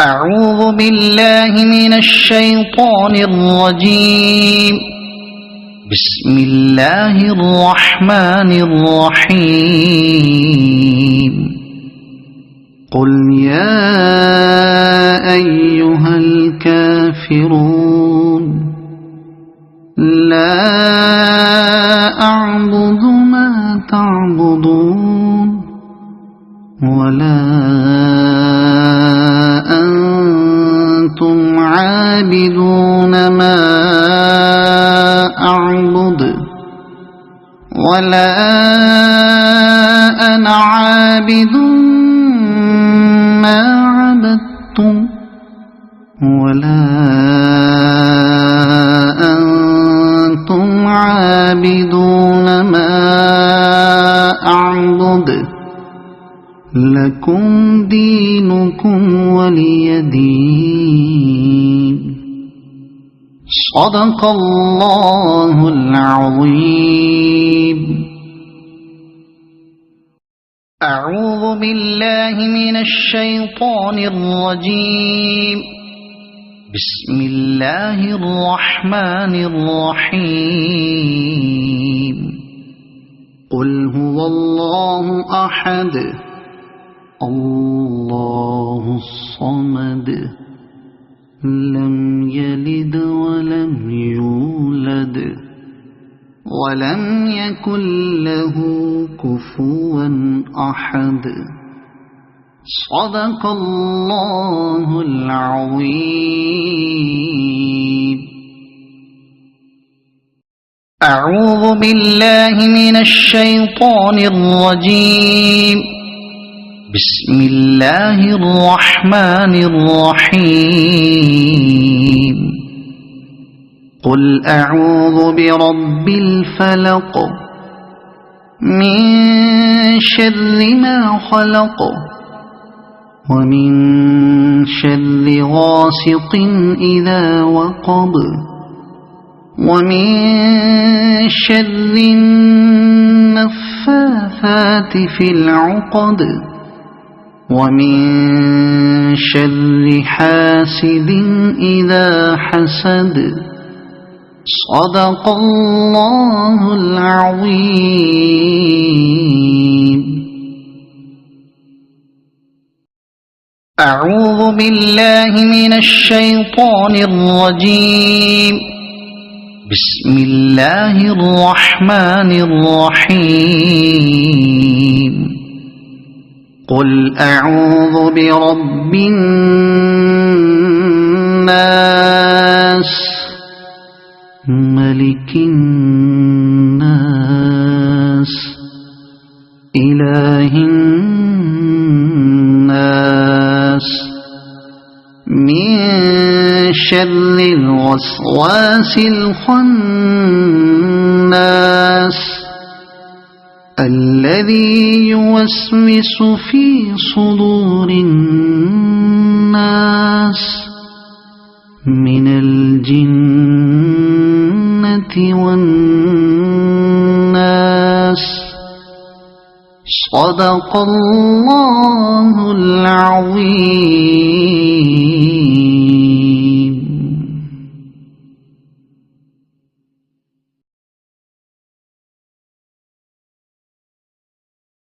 أعوذ بالله من الشيطان الرجيم. بسم الله الرحمن الرحيم. قل يا أيها الكافرون لا أعبد ما تعبدون ولا أنتم عابدون ما أعبد ولا أنا عابد ما عبدتم ولا أنتم عابدون ما أعبد لكم دينكم ولي دين. صدق الله العظيم. أعوذ بالله من الشيطان الرجيم. بسم الله الرحمن الرحيم. قل هو الله أحد الله الصمد لم يلد ولم يولد ولم يكن له كفوا أحد. صدق الله العظيم. أعوذ بالله من الشيطان الرجيم. بسم الله الرحمن الرحيم. قل أعوذ برب الفلق من شر ما خلق ومن شر غاسق إذا وقب ومن شر النفاثات في العقد ومن شر حاسد إذا حسد. صدق الله العظيم. أعوذ بالله من الشيطان الرجيم. بسم الله الرحمن الرحيم. قل أعوذ برب الناس ملك الناس إله الناس من شر الوسواس الخناس الذي يوسوس في صدور الناس من الجنة والناس. صدق الله العظيم.